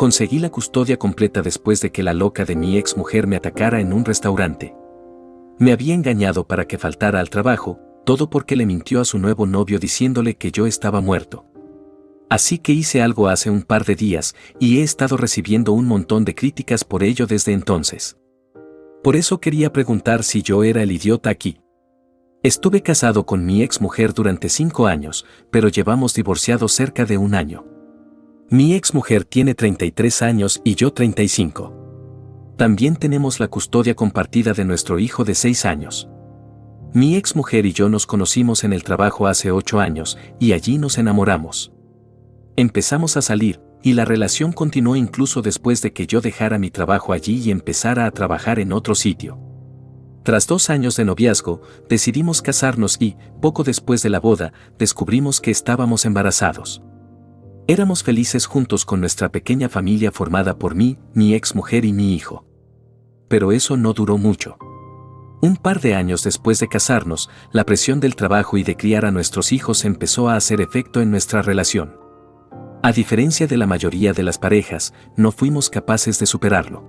Conseguí la custodia completa después de que la loca de mi ex mujer me atacara en un restaurante. Me había engañado para que faltara al trabajo, todo porque le mintió a su nuevo novio diciéndole que yo estaba muerto. Así que hice algo hace un par de días y he estado recibiendo un montón de críticas por ello desde entonces. Por eso quería preguntar si yo era el idiota aquí. Estuve casado con mi ex mujer durante 5 años, pero llevamos divorciados cerca de 1 año. Mi ex mujer tiene 33 años y yo 35. También tenemos la custodia compartida de nuestro hijo de 6 años. Mi ex mujer y yo nos conocimos en el trabajo hace 8 años y allí nos enamoramos. Empezamos a salir, y la relación continuó incluso después de que yo dejara mi trabajo allí y empezara a trabajar en otro sitio. Tras 2 años de noviazgo, decidimos casarnos y, poco después de la boda, descubrimos que estábamos embarazados. Éramos felices juntos con nuestra pequeña familia formada por mí, mi ex mujer y mi hijo. Pero eso no duró mucho. Un par de años después de casarnos, la presión del trabajo y de criar a nuestros hijos empezó a hacer efecto en nuestra relación. A diferencia de la mayoría de las parejas, no fuimos capaces de superarlo.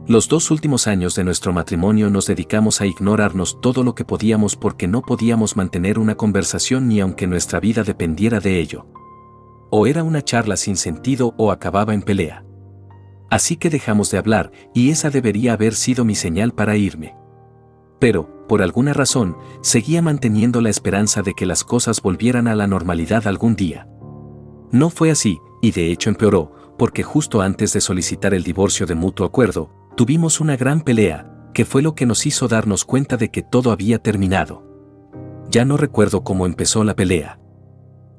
Los 2 últimos años de nuestro matrimonio nos dedicamos a ignorarnos todo lo que podíamos porque no podíamos mantener una conversación ni aunque nuestra vida dependiera de ello. O era una charla sin sentido o acababa en pelea. Así que dejamos de hablar y esa debería haber sido mi señal para irme. Pero, por alguna razón, seguía manteniendo la esperanza de que las cosas volvieran a la normalidad algún día. No fue así, y de hecho empeoró, porque justo antes de solicitar el divorcio de mutuo acuerdo, tuvimos una gran pelea, que fue lo que nos hizo darnos cuenta de que todo había terminado. Ya no recuerdo cómo empezó la pelea.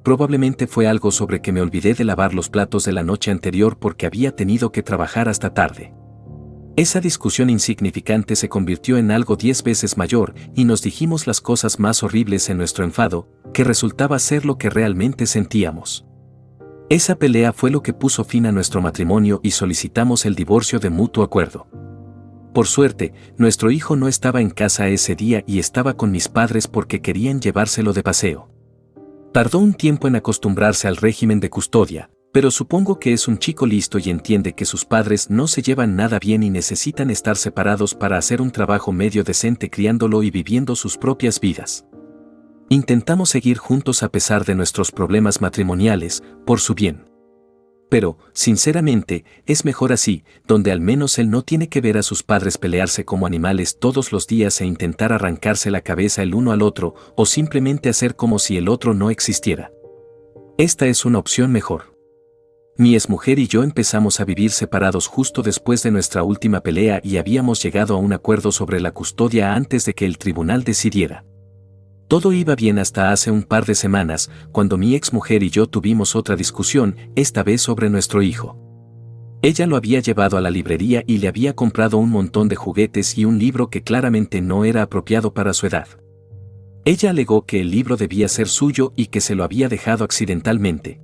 Probablemente fue algo sobre que me olvidé de lavar los platos de la noche anterior porque había tenido que trabajar hasta tarde. Esa discusión insignificante se convirtió en algo 10 veces mayor y nos dijimos las cosas más horribles en nuestro enfado, que resultaba ser lo que realmente sentíamos. Esa pelea fue lo que puso fin a nuestro matrimonio y solicitamos el divorcio de mutuo acuerdo. Por suerte, nuestro hijo no estaba en casa ese día y estaba con mis padres porque querían llevárselo de paseo. Tardó un tiempo en acostumbrarse al régimen de custodia, pero supongo que es un chico listo y entiende que sus padres no se llevan nada bien y necesitan estar separados para hacer un trabajo medio decente criándolo y viviendo sus propias vidas. Intentamos seguir juntos a pesar de nuestros problemas matrimoniales, por su bien. Pero, sinceramente, es mejor así, donde al menos él no tiene que ver a sus padres pelearse como animales todos los días e intentar arrancarse la cabeza el uno al otro, o simplemente hacer como si el otro no existiera. Esta es una opción mejor. Mi exmujer y yo empezamos a vivir separados justo después de nuestra última pelea y habíamos llegado a un acuerdo sobre la custodia antes de que el tribunal decidiera. Todo iba bien hasta hace un par de semanas, cuando mi exmujer y yo tuvimos otra discusión, esta vez sobre nuestro hijo. Ella lo había llevado a la librería y le había comprado un montón de juguetes y un libro que claramente no era apropiado para su edad. Ella alegó que el libro debía ser suyo y que se lo había dejado accidentalmente.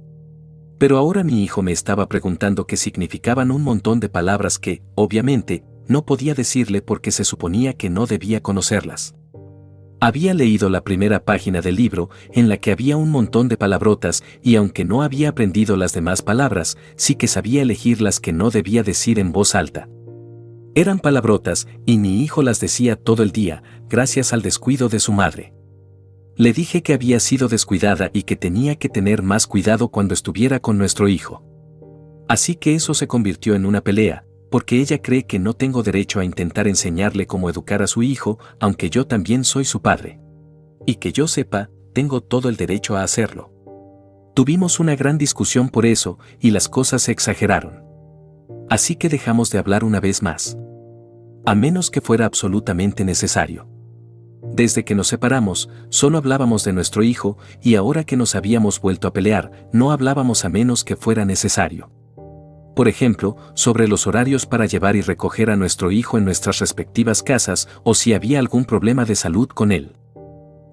Pero ahora mi hijo me estaba preguntando qué significaban un montón de palabras que, obviamente, no podía decirle porque se suponía que no debía conocerlas. Había leído la primera página del libro, en la que había un montón de palabrotas, y aunque no había aprendido las demás palabras, sí que sabía elegir las que no debía decir en voz alta. Eran palabrotas, y mi hijo las decía todo el día, gracias al descuido de su madre. Le dije que había sido descuidada y que tenía que tener más cuidado cuando estuviera con nuestro hijo. Así que eso se convirtió en una pelea, porque ella cree que no tengo derecho a intentar enseñarle cómo educar a su hijo, aunque yo también soy su padre. Y que yo sepa, tengo todo el derecho a hacerlo. Tuvimos una gran discusión por eso, y las cosas se exageraron. Así que dejamos de hablar una vez más. A menos que fuera absolutamente necesario. Desde que nos separamos, solo hablábamos de nuestro hijo, y ahora que nos habíamos vuelto a pelear, no hablábamos a menos que fuera necesario. Por ejemplo, sobre los horarios para llevar y recoger a nuestro hijo en nuestras respectivas casas o si había algún problema de salud con él.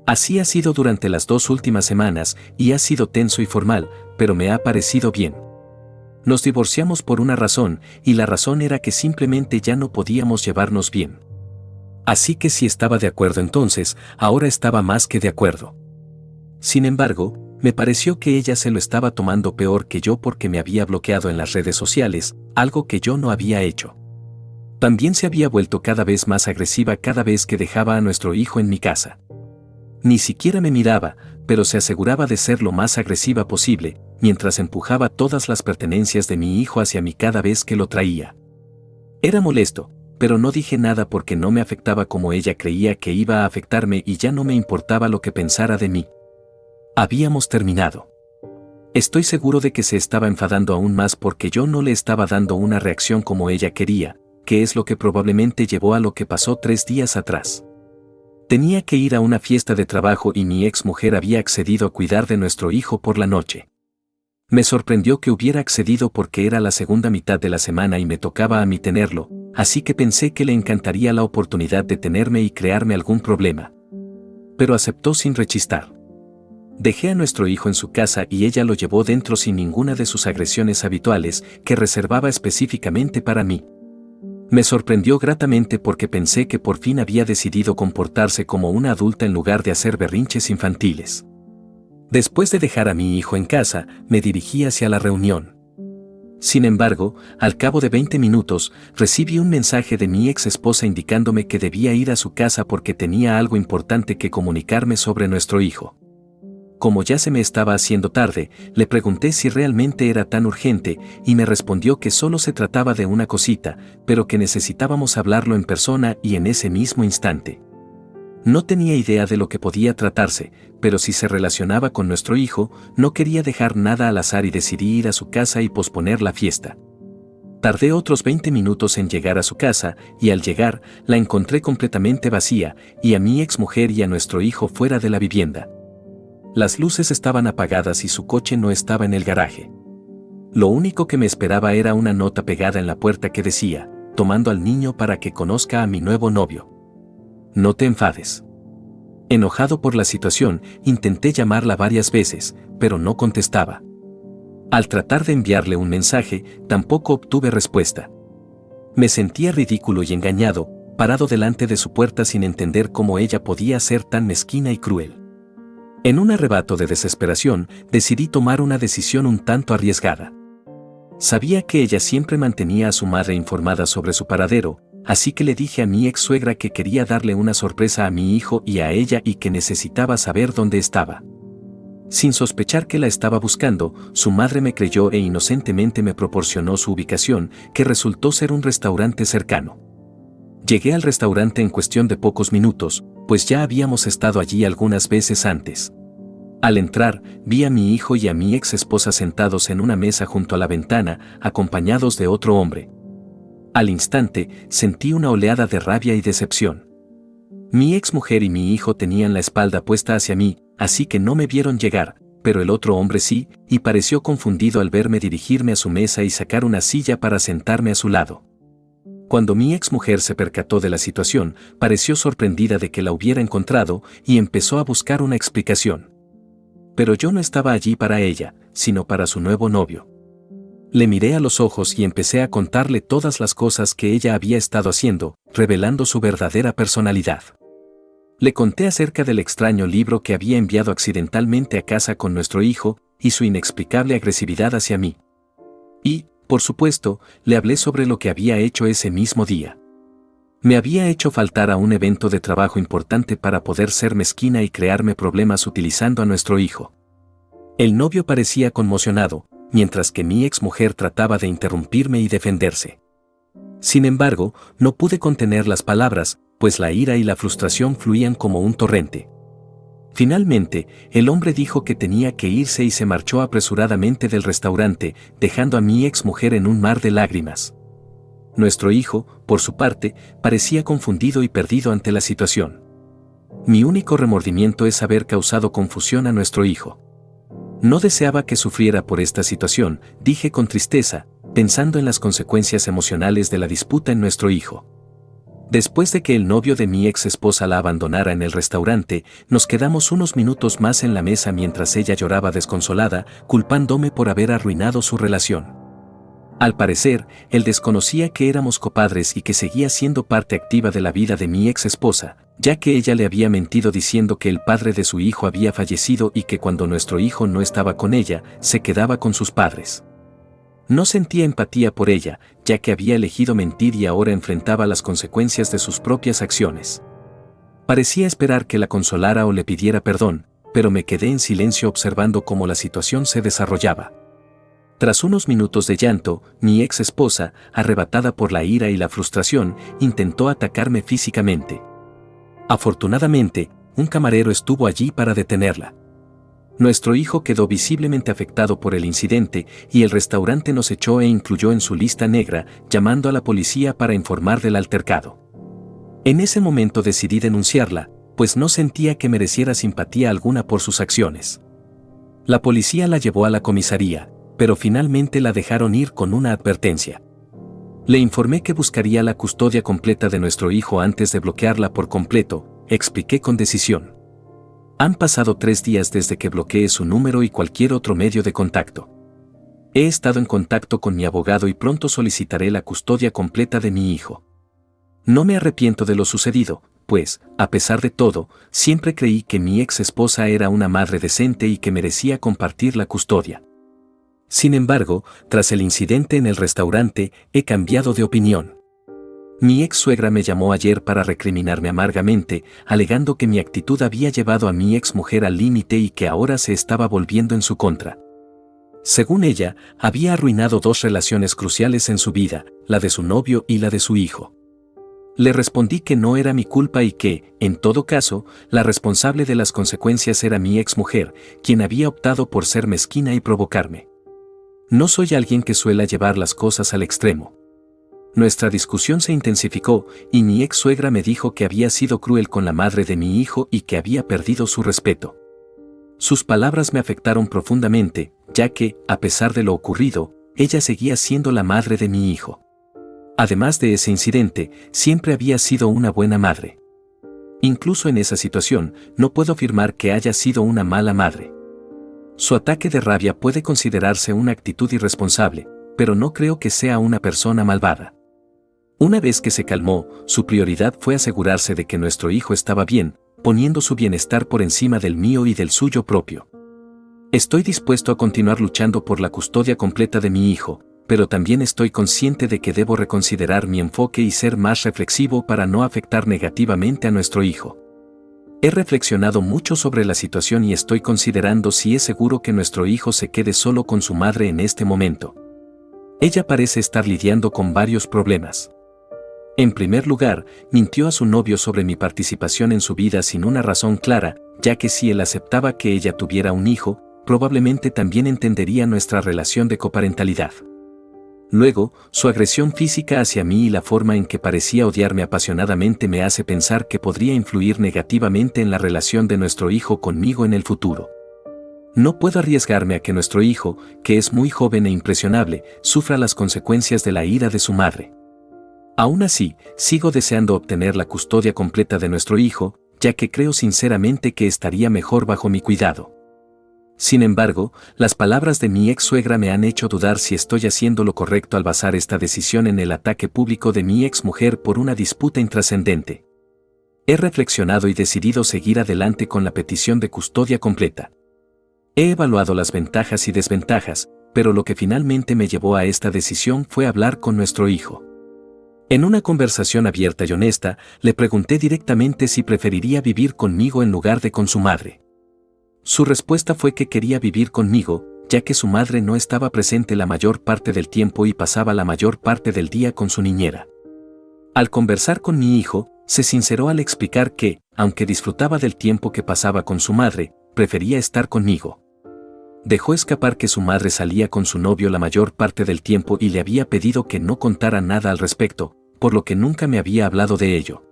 Así ha sido durante las 2 últimas semanas y ha sido tenso y formal, pero me ha parecido bien. Nos divorciamos por una razón y la razón era que simplemente ya no podíamos llevarnos bien. Así que si estaba de acuerdo entonces, ahora estaba más que de acuerdo. Sin embargo, Me pareció que ella se lo estaba tomando peor que yo porque me había bloqueado en las redes sociales, algo que yo no había hecho. También se había vuelto cada vez más agresiva cada vez que dejaba a nuestro hijo en mi casa. Ni siquiera me miraba, pero se aseguraba de ser lo más agresiva posible, mientras empujaba todas las pertenencias de mi hijo hacia mí cada vez que lo traía. Era molesto, pero no dije nada porque no me afectaba como ella creía que iba a afectarme y ya no me importaba lo que pensara de mí. Habíamos terminado. Estoy seguro de que se estaba enfadando aún más porque yo no le estaba dando una reacción como ella quería, que es lo que probablemente llevó a lo que pasó 3 días atrás. Tenía que ir a una fiesta de trabajo y mi ex mujer había accedido a cuidar de nuestro hijo por la noche. Me sorprendió que hubiera accedido porque era la segunda mitad de la semana y me tocaba a mí tenerlo, así que pensé que le encantaría la oportunidad de tenerme y crearme algún problema. Pero aceptó sin rechistar. Dejé a nuestro hijo en su casa y ella lo llevó dentro sin ninguna de sus agresiones habituales que reservaba específicamente para mí. Me sorprendió gratamente porque pensé que por fin había decidido comportarse como una adulta en lugar de hacer berrinches infantiles. Después de dejar a mi hijo en casa, me dirigí hacia la reunión. Sin embargo, al cabo de 20 minutos, recibí un mensaje de mi ex esposa indicándome que debía ir a su casa porque tenía algo importante que comunicarme sobre nuestro hijo. Como ya se me estaba haciendo tarde, le pregunté si realmente era tan urgente y me respondió que solo se trataba de una cosita, pero que necesitábamos hablarlo en persona y en ese mismo instante. No tenía idea de lo que podía tratarse, pero si se relacionaba con nuestro hijo, no quería dejar nada al azar y decidí ir a su casa y posponer la fiesta. Tardé otros 20 minutos en llegar a su casa y al llegar, la encontré completamente vacía y a mi exmujer y a nuestro hijo fuera de la vivienda. Las luces estaban apagadas y su coche no estaba en el garaje. Lo único que me esperaba era una nota pegada en la puerta que decía, tomando al niño para que conozca a mi nuevo novio. No te enfades. Enojado por la situación, intenté llamarla varias veces, pero no contestaba. Al tratar de enviarle un mensaje, tampoco obtuve respuesta. Me sentía ridículo y engañado, parado delante de su puerta sin entender cómo ella podía ser tan mezquina y cruel. En un arrebato de desesperación, decidí tomar una decisión un tanto arriesgada. Sabía que ella siempre mantenía a su madre informada sobre su paradero, así que le dije a mi ex suegra que quería darle una sorpresa a mi hijo y a ella y que necesitaba saber dónde estaba. Sin sospechar que la estaba buscando, su madre me creyó e inocentemente me proporcionó su ubicación, que resultó ser un restaurante cercano. Llegué al restaurante en cuestión de pocos minutos, pues ya habíamos estado allí algunas veces antes. Al entrar, vi a mi hijo y a mi ex esposa sentados en una mesa junto a la ventana, acompañados de otro hombre. Al instante, sentí una oleada de rabia y decepción. Mi ex mujer y mi hijo tenían la espalda puesta hacia mí, así que no me vieron llegar, pero el otro hombre sí, y pareció confundido al verme dirigirme a su mesa y sacar una silla para sentarme a su lado. Cuando mi ex mujer se percató de la situación, pareció sorprendida de que la hubiera encontrado y empezó a buscar una explicación. Pero yo no estaba allí para ella, sino para su nuevo novio. Le miré a los ojos y empecé a contarle todas las cosas que ella había estado haciendo, revelando su verdadera personalidad. Le conté acerca del extraño libro que había enviado accidentalmente a casa con nuestro hijo y su inexplicable agresividad hacia mí. Y, por supuesto, le hablé sobre lo que había hecho ese mismo día. Me había hecho faltar a un evento de trabajo importante para poder ser mezquina y crearme problemas utilizando a nuestro hijo. El novio parecía conmocionado, mientras que mi exmujer trataba de interrumpirme y defenderse. Sin embargo, no pude contener las palabras, pues la ira y la frustración fluían como un torrente. Finalmente, el hombre dijo que tenía que irse y se marchó apresuradamente del restaurante, dejando a mi exmujer en un mar de lágrimas. Nuestro hijo, por su parte, parecía confundido y perdido ante la situación. Mi único remordimiento es haber causado confusión a nuestro hijo. No deseaba que sufriera por esta situación, dije con tristeza, pensando en las consecuencias emocionales de la disputa en nuestro hijo. Después de que el novio de mi ex esposa la abandonara en el restaurante, nos quedamos unos minutos más en la mesa mientras ella lloraba desconsolada, culpándome por haber arruinado su relación. Al parecer, él desconocía que éramos copadres y que seguía siendo parte activa de la vida de mi ex esposa, ya que ella le había mentido diciendo que el padre de su hijo había fallecido y que cuando nuestro hijo no estaba con ella, se quedaba con sus padres. No sentía empatía por ella, ya que había elegido mentir y ahora enfrentaba las consecuencias de sus propias acciones. Parecía esperar que la consolara o le pidiera perdón, pero me quedé en silencio observando cómo la situación se desarrollaba. Tras unos minutos de llanto, mi ex esposa, arrebatada por la ira y la frustración, intentó atacarme físicamente. Afortunadamente, un camarero estuvo allí para detenerla. Nuestro hijo quedó visiblemente afectado por el incidente y el restaurante nos echó e incluyó en su lista negra, llamando a la policía para informar del altercado. En ese momento decidí denunciarla, pues no sentía que mereciera simpatía alguna por sus acciones. La policía la llevó a la comisaría, pero finalmente la dejaron ir con una advertencia. Le informé que buscaría la custodia completa de nuestro hijo antes de bloquearla por completo, expliqué con decisión. Han pasado 3 días desde que bloqueé su número y cualquier otro medio de contacto. He estado en contacto con mi abogado y pronto solicitaré la custodia completa de mi hijo. No me arrepiento de lo sucedido, pues, a pesar de todo, siempre creí que mi ex esposa era una madre decente y que merecía compartir la custodia. Sin embargo, tras el incidente en el restaurante, he cambiado de opinión. Mi ex suegra me llamó ayer para recriminarme amargamente, alegando que mi actitud había llevado a mi ex mujer al límite y que ahora se estaba volviendo en su contra. Según ella, había arruinado 2 relaciones cruciales en su vida, la de su novio y la de su hijo. Le respondí que no era mi culpa y que, en todo caso, la responsable de las consecuencias era mi ex mujer, quien había optado por ser mezquina y provocarme. No soy alguien que suela llevar las cosas al extremo. Nuestra discusión se intensificó y mi ex suegra me dijo que había sido cruel con la madre de mi hijo y que había perdido su respeto. Sus palabras me afectaron profundamente, ya que, a pesar de lo ocurrido, ella seguía siendo la madre de mi hijo. Además de ese incidente, siempre había sido una buena madre. Incluso en esa situación, no puedo afirmar que haya sido una mala madre. Su ataque de rabia puede considerarse una actitud irresponsable, pero no creo que sea una persona malvada. Una vez que se calmó, su prioridad fue asegurarse de que nuestro hijo estaba bien, poniendo su bienestar por encima del mío y del suyo propio. Estoy dispuesto a continuar luchando por la custodia completa de mi hijo, pero también estoy consciente de que debo reconsiderar mi enfoque y ser más reflexivo para no afectar negativamente a nuestro hijo. He reflexionado mucho sobre la situación y estoy considerando si es seguro que nuestro hijo se quede solo con su madre en este momento. Ella parece estar lidiando con varios problemas. En primer lugar, mintió a su novio sobre mi participación en su vida sin una razón clara, ya que si él aceptaba que ella tuviera un hijo, probablemente también entendería nuestra relación de coparentalidad. Luego, su agresión física hacia mí y la forma en que parecía odiarme apasionadamente me hace pensar que podría influir negativamente en la relación de nuestro hijo conmigo en el futuro. No puedo arriesgarme a que nuestro hijo, que es muy joven e impresionable, sufra las consecuencias de la ira de su madre. Aún así, sigo deseando obtener la custodia completa de nuestro hijo, ya que creo sinceramente que estaría mejor bajo mi cuidado. Sin embargo, las palabras de mi ex suegra me han hecho dudar si estoy haciendo lo correcto al basar esta decisión en el ataque público de mi ex mujer por una disputa intrascendente. He reflexionado y decidido seguir adelante con la petición de custodia completa. He evaluado las ventajas y desventajas, pero lo que finalmente me llevó a esta decisión fue hablar con nuestro hijo. En una conversación abierta y honesta, le pregunté directamente si preferiría vivir conmigo en lugar de con su madre. Su respuesta fue que quería vivir conmigo, ya que su madre no estaba presente la mayor parte del tiempo y pasaba la mayor parte del día con su niñera. Al conversar con mi hijo, se sinceró al explicar que, aunque disfrutaba del tiempo que pasaba con su madre, prefería estar conmigo. Dejó escapar que su madre salía con su novio la mayor parte del tiempo y le había pedido que no contara nada al respecto, por lo que nunca me había hablado de ello.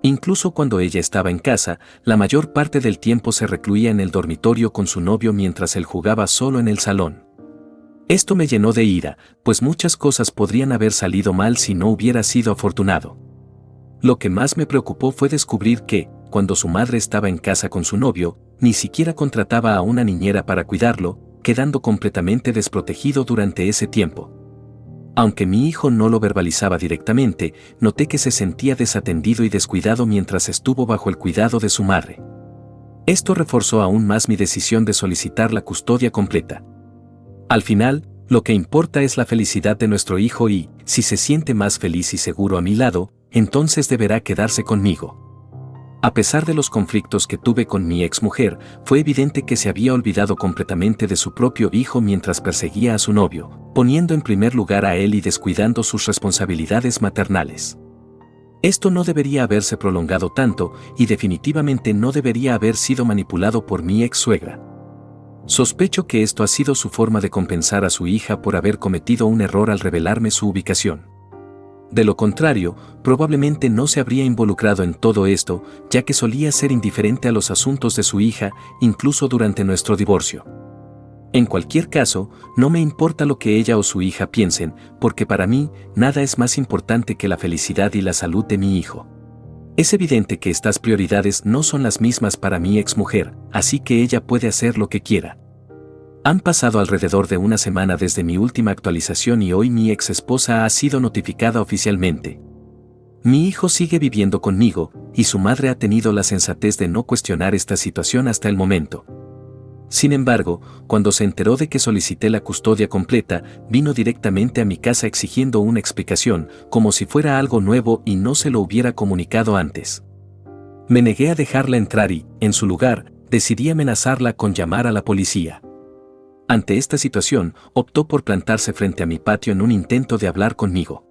Incluso cuando ella estaba en casa, la mayor parte del tiempo se recluía en el dormitorio con su novio mientras él jugaba solo en el salón. Esto me llenó de ira, pues muchas cosas podrían haber salido mal si no hubiera sido afortunado. Lo que más me preocupó fue descubrir que, cuando su madre estaba en casa con su novio, ni siquiera contrataba a una niñera para cuidarlo, quedando completamente desprotegido durante ese tiempo. Aunque mi hijo no lo verbalizaba directamente, noté que se sentía desatendido y descuidado mientras estuvo bajo el cuidado de su madre. Esto reforzó aún más mi decisión de solicitar la custodia completa. Al final, lo que importa es la felicidad de nuestro hijo y, si se siente más feliz y seguro a mi lado, entonces deberá quedarse conmigo. A pesar de los conflictos que tuve con mi exmujer, fue evidente que se había olvidado completamente de su propio hijo mientras perseguía a su novio, poniendo en primer lugar a él y descuidando sus responsabilidades maternales. Esto no debería haberse prolongado tanto y definitivamente no debería haber sido manipulado por mi ex suegra. Sospecho que esto ha sido su forma de compensar a su hija por haber cometido un error al revelarme su ubicación. De lo contrario, probablemente no se habría involucrado en todo esto, ya que solía ser indiferente a los asuntos de su hija, incluso durante nuestro divorcio. En cualquier caso, no me importa lo que ella o su hija piensen, porque para mí, nada es más importante que la felicidad y la salud de mi hijo. Es evidente que estas prioridades no son las mismas para mi exmujer, así que ella puede hacer lo que quiera. Han pasado alrededor de una semana desde mi última actualización y hoy mi ex esposa ha sido notificada oficialmente. Mi hijo sigue viviendo conmigo, y su madre ha tenido la sensatez de no cuestionar esta situación hasta el momento. Sin embargo, cuando se enteró de que solicité la custodia completa, vino directamente a mi casa exigiendo una explicación, como si fuera algo nuevo y no se lo hubiera comunicado antes. Me negué a dejarla entrar y, en su lugar, decidí amenazarla con llamar a la policía. Ante esta situación, optó por plantarse frente a mi patio en un intento de hablar conmigo.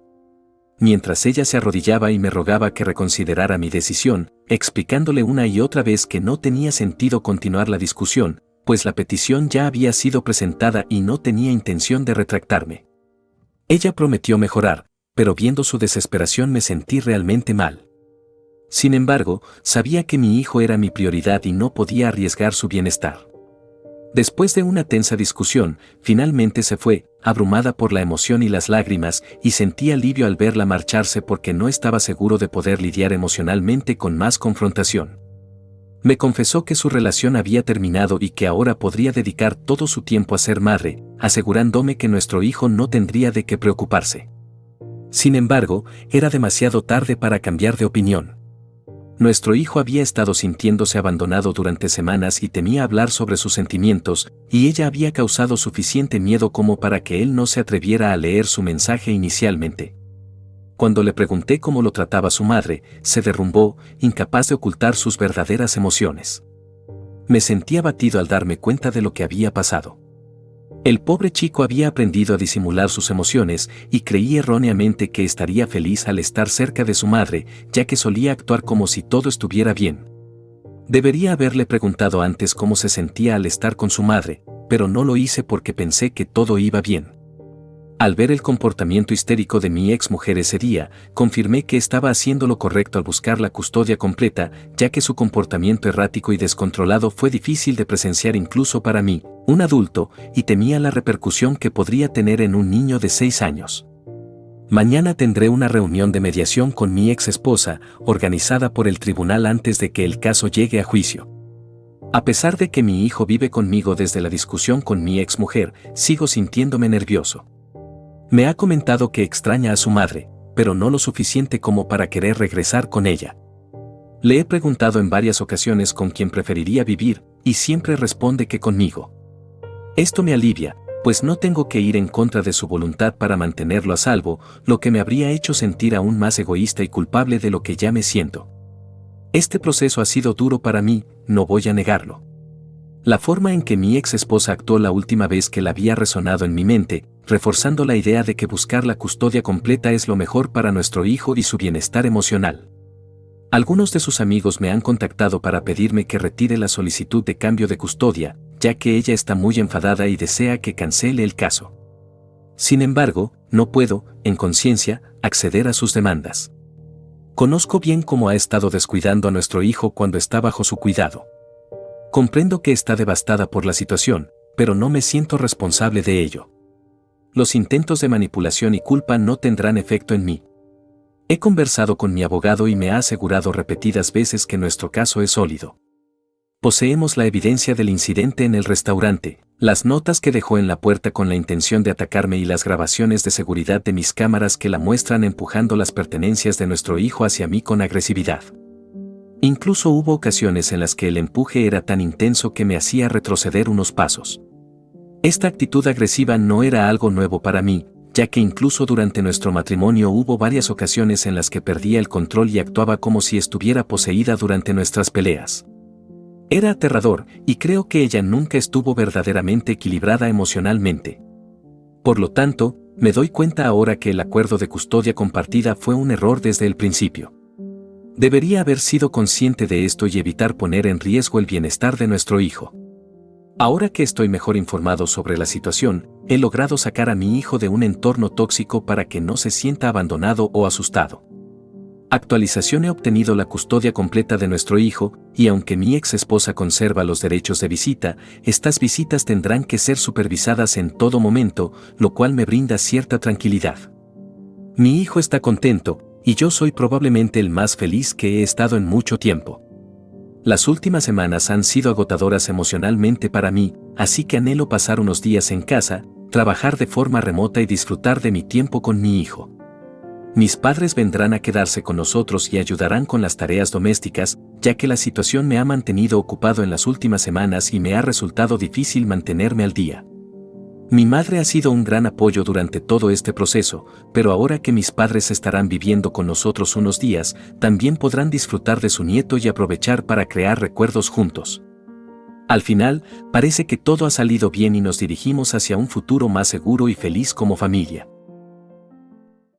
Mientras ella se arrodillaba y me rogaba que reconsiderara mi decisión, explicándole una y otra vez que no tenía sentido continuar la discusión, pues la petición ya había sido presentada y no tenía intención de retractarme. Ella prometió mejorar, pero viendo su desesperación me sentí realmente mal. Sin embargo, sabía que mi hijo era mi prioridad y no podía arriesgar su bienestar. Después de una tensa discusión, finalmente se fue, abrumada por la emoción y las lágrimas, y sentí alivio al verla marcharse porque no estaba seguro de poder lidiar emocionalmente con más confrontación. Me confesó que su relación había terminado y que ahora podría dedicar todo su tiempo a ser madre, asegurándome que nuestro hijo no tendría de qué preocuparse. Sin embargo, era demasiado tarde para cambiar de opinión. Nuestro hijo había estado sintiéndose abandonado durante semanas y temía hablar sobre sus sentimientos, y ella había causado suficiente miedo como para que él no se atreviera a leer su mensaje inicialmente. Cuando le pregunté cómo lo trataba su madre, se derrumbó, incapaz de ocultar sus verdaderas emociones. Me sentí abatido al darme cuenta de lo que había pasado. El pobre chico había aprendido a disimular sus emociones y creí erróneamente que estaría feliz al estar cerca de su madre, ya que solía actuar como si todo estuviera bien. Debería haberle preguntado antes cómo se sentía al estar con su madre, pero no lo hice porque pensé que todo iba bien. Al ver el comportamiento histérico de mi exmujer ese día, confirmé que estaba haciendo lo correcto al buscar la custodia completa, ya que su comportamiento errático y descontrolado fue difícil de presenciar incluso para mí, un adulto, y temía la repercusión que podría tener en un niño de 6 años. Mañana tendré una reunión de mediación con mi ex esposa, organizada por el tribunal antes de que el caso llegue a juicio. A pesar de que mi hijo vive conmigo desde la discusión con mi exmujer, sigo sintiéndome nervioso. Me ha comentado que extraña a su madre, pero no lo suficiente como para querer regresar con ella. Le he preguntado en varias ocasiones con quién preferiría vivir, y siempre responde que conmigo. Esto me alivia, pues no tengo que ir en contra de su voluntad para mantenerlo a salvo, lo que me habría hecho sentir aún más egoísta y culpable de lo que ya me siento. Este proceso ha sido duro para mí, no voy a negarlo. La forma en que mi ex esposa actuó la última vez que la había resonado en mi mente, reforzando la idea de que buscar la custodia completa es lo mejor para nuestro hijo y su bienestar emocional. Algunos de sus amigos me han contactado para pedirme que retire la solicitud de cambio de custodia, ya que ella está muy enfadada y desea que cancele el caso. Sin embargo, no puedo, en conciencia, acceder a sus demandas. Conozco bien cómo ha estado descuidando a nuestro hijo cuando está bajo su cuidado. Comprendo que está devastada por la situación, pero no me siento responsable de ello. Los intentos de manipulación y culpa no tendrán efecto en mí. He conversado con mi abogado y me ha asegurado repetidas veces que nuestro caso es sólido. Poseemos la evidencia del incidente en el restaurante, Las notas que dejó en la puerta con la intención de atacarme y las grabaciones de seguridad de mis cámaras que la muestran empujando las pertenencias de nuestro hijo hacia mí con agresividad. Incluso hubo ocasiones en las que el empuje era tan intenso que me hacía retroceder unos pasos. Esta actitud agresiva no era algo nuevo para mí, ya que incluso durante nuestro matrimonio hubo varias ocasiones en las que perdía el control y actuaba como si estuviera poseída durante nuestras peleas. Era aterrador, y creo que ella nunca estuvo verdaderamente equilibrada emocionalmente. Por lo tanto, me doy cuenta ahora que el acuerdo de custodia compartida fue un error desde el principio. Debería haber sido consciente de esto y evitar poner en riesgo el bienestar de nuestro hijo. Ahora que estoy mejor informado sobre la situación, he logrado sacar a mi hijo de un entorno tóxico para que no se sienta abandonado o asustado. Actualización: he obtenido la custodia completa de nuestro hijo, y aunque mi ex esposa conserva los derechos de visita, estas visitas tendrán que ser supervisadas en todo momento, lo cual me brinda cierta tranquilidad. Mi hijo está contento, y yo soy probablemente el más feliz que he estado en mucho tiempo. Las últimas semanas han sido agotadoras emocionalmente para mí, así que anhelo pasar unos días en casa, trabajar de forma remota y disfrutar de mi tiempo con mi hijo. Mis padres vendrán a quedarse con nosotros y ayudarán con las tareas domésticas, ya que la situación me ha mantenido ocupado en las últimas semanas y me ha resultado difícil mantenerme al día. Mi madre ha sido un gran apoyo durante todo este proceso, pero ahora que mis padres estarán viviendo con nosotros unos días, también podrán disfrutar de su nieto y aprovechar para crear recuerdos juntos. Al final, parece que todo ha salido bien y nos dirigimos hacia un futuro más seguro y feliz como familia.